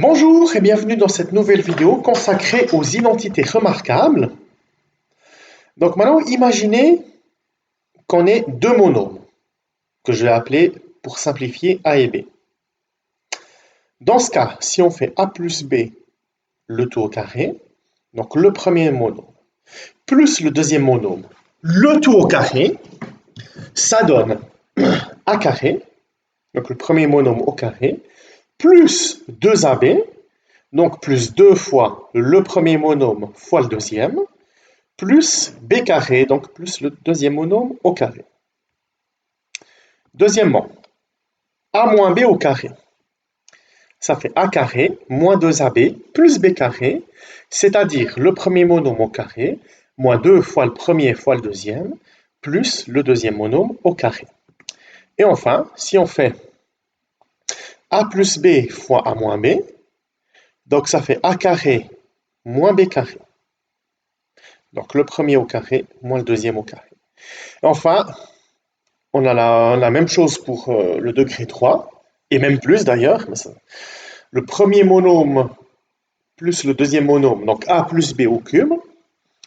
Bonjour et bienvenue dans cette nouvelle vidéo consacrée aux identités remarquables. Donc maintenant, imaginez qu'on ait deux monômes, que je vais appeler, pour simplifier, A et B. Dans ce cas, si on fait A plus B, le tout au carré, donc le premier monôme, plus le deuxième monôme, le tout au carré, ça donne A carré, donc le premier monôme au carré, plus 2AB, donc plus 2 fois le premier monôme fois le deuxième, plus b carré, donc plus le deuxième monôme au carré. Deuxièmement, a moins b au carré. Ça fait a carré moins 2ab plus b carré, c'est-à-dire le premier monôme au carré, moins 2 fois le premier fois le deuxième, plus le deuxième monôme au carré. Et enfin, si on fait a plus b fois a moins b, donc ça fait a carré moins b carré. Donc le premier au carré moins le deuxième au carré. Et enfin, on a la même chose pour le degré 3, et même plus d'ailleurs. Le premier monôme plus le deuxième monôme, donc a plus b au cube,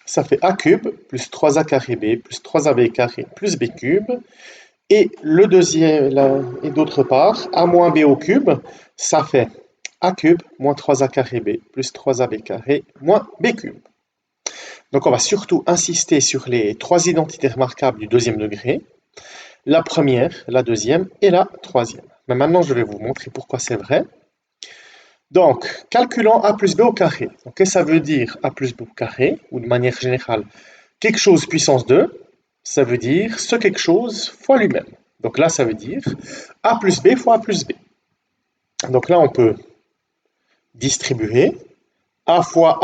ça fait a cube plus 3a carré b plus 3ab carré plus b cube. Et le deuxième, et d'autre part, a moins b au cube, ça fait a cube moins 3a carré b plus 3ab carré moins b cube. Donc on va surtout insister sur les trois identités remarquables du deuxième degré. La première, la deuxième et la troisième. Mais maintenant, je vais vous montrer pourquoi c'est vrai. Donc, calculons a plus b au carré. Donc, qu'est-ce que ça veut dire a plus b au carré? Ou de manière générale, quelque chose puissance 2, ça veut dire ce quelque chose fois lui-même. Donc là, ça veut dire a plus b fois a plus b. Donc là, on peut distribuer a fois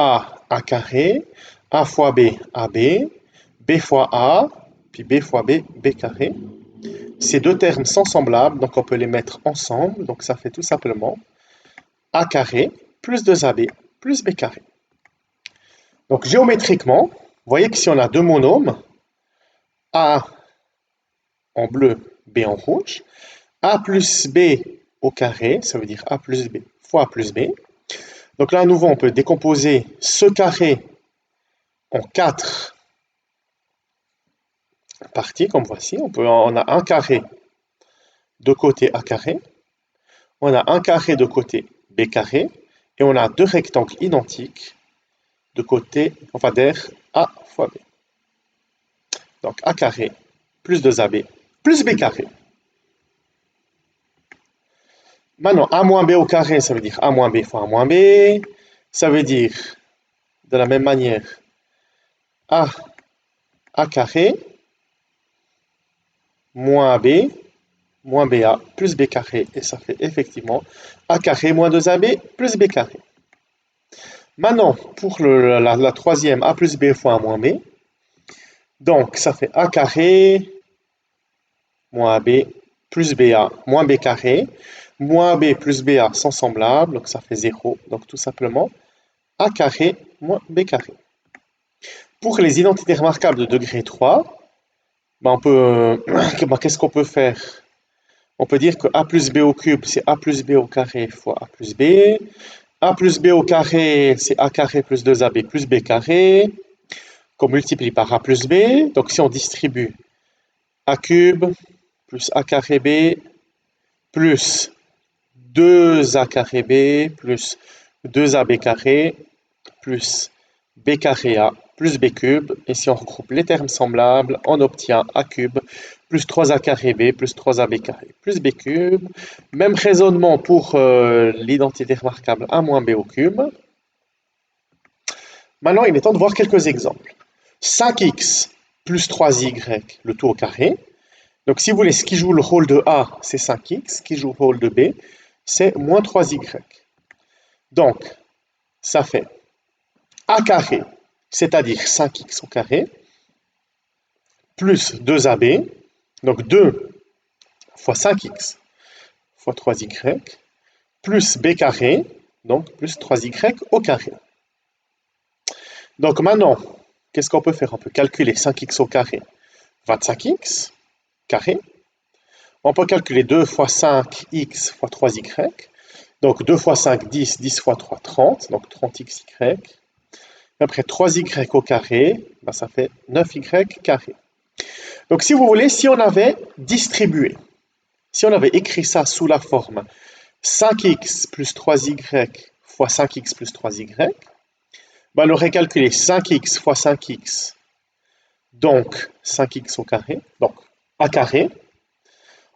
a carré, a fois b, ab, b fois a, puis b fois b, b carré. Ces deux termes sont semblables, donc on peut les mettre ensemble. Donc ça fait tout simplement a carré plus 2ab plus b carré. Donc géométriquement, vous voyez que si on a deux monômes, a en bleu, b en rouge, a plus b au carré, ça veut dire a plus b fois a plus b. Donc là, à nouveau, on peut décomposer ce carré en 4 parties, comme voici. On a un carré de côté a carré, on a un carré de côté b carré, et on a deux rectangles identiques de côté, enfin d'air a fois b. Donc a carré plus 2ab plus b carré. Maintenant, a moins b au carré, ça veut dire a moins b fois a moins b. Ça veut dire, de la même manière, a carré moins ab moins ba plus b carré. Et ça fait effectivement a carré moins 2ab plus b carré. Maintenant, pour la troisième, a plus b fois a moins b. Donc, ça fait a carré moins ab plus ba moins b carré. Moins ab plus ba sont semblables, donc ça fait 0. Donc, tout simplement, a carré moins b carré. Pour les identités remarquables de degré 3, qu'est-ce qu'on peut faire? On peut dire que a plus b au cube, c'est a plus b au carré fois a plus b. A plus b au carré, c'est a carré plus 2ab plus b carré, qu'on multiplie par a plus b. Donc si on distribue a cube plus a carré b plus 2a carré b plus 2ab carré plus b carré a plus b cube, et si on regroupe les termes semblables, on obtient a cube plus 3a carré b plus 3ab carré plus b cube. Même raisonnement pour l'identité remarquable a moins b au cube. Maintenant, il est temps de voir quelques exemples. 5x plus 3y, le tout au carré. Donc si vous voulez, ce qui joue le rôle de a, c'est 5x, ce qui joue le rôle de b, c'est moins 3y. Donc, ça fait a carré, c'est-à-dire 5x au carré, plus 2ab, donc 2 fois 5x fois 3y, plus b carré, donc plus 3y au carré. Donc maintenant, qu'est-ce qu'on peut faire? On peut calculer 5x au carré, 25x carré. On peut calculer 2 fois 5x fois 3y, Donc 2 fois 5, 10, 10 fois 3, 30, donc 30xy. Après 3y au carré, ben, ça fait 9y carré. Donc si vous voulez, si on avait distribué, si on avait écrit ça sous la forme 5x plus 3y fois 5x plus 3y, ben on aurait calculé 5x fois 5x, donc 5x au carré, donc a carré.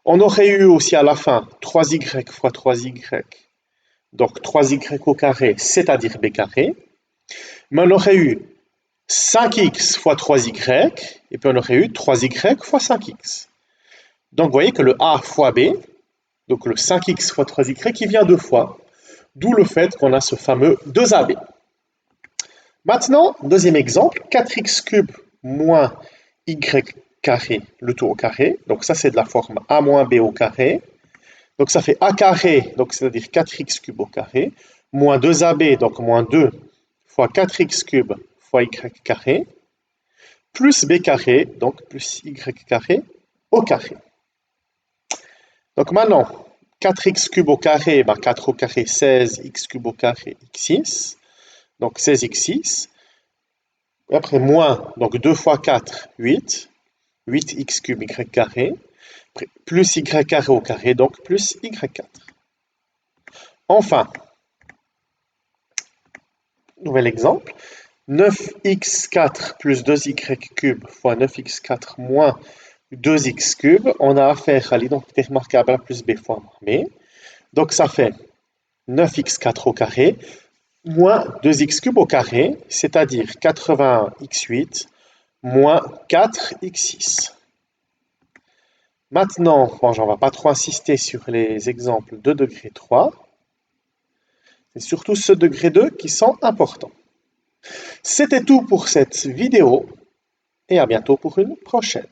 On aurait eu aussi à la fin 3y fois 3y, donc 3y au carré, c'est-à-dire b carré. Mais on aurait eu 5x fois 3y, et puis on aurait eu 3y fois 5x. Donc vous voyez que le a fois b, donc le 5x fois 3y, qui vient deux fois. D'où le fait qu'on a ce fameux 2ab. Maintenant, deuxième exemple, 4x cube moins y carré, le tout au carré. Donc ça, c'est de la forme a moins b au carré. Donc ça fait a carré, donc c'est-à-dire 4x cube au carré, moins 2ab, donc moins 2 fois 4x cube fois y carré, plus b carré, donc plus y carré au carré. Donc maintenant, 4x cube au carré, ben 4 au carré, 16x cube au carré, x6, donc 16x6. Après, moins, donc 2 fois 4, 8, 8x cube y carré, plus y carré au carré, donc plus y4. Enfin, nouvel exemple, 9x4 plus 2y cube fois 9x4 moins 2x cube, on a affaire à l'identité remarquable A plus b fois moins b. Donc ça fait 9x4 au carré moins 2x cube au carré, c'est-à-dire 81x8 moins 4x6. Maintenant, bon, on ne va pas trop insister sur les exemples de degré 3. C'est surtout ceux de degré 2 qui sont importants. C'était tout pour cette vidéo et à bientôt pour une prochaine.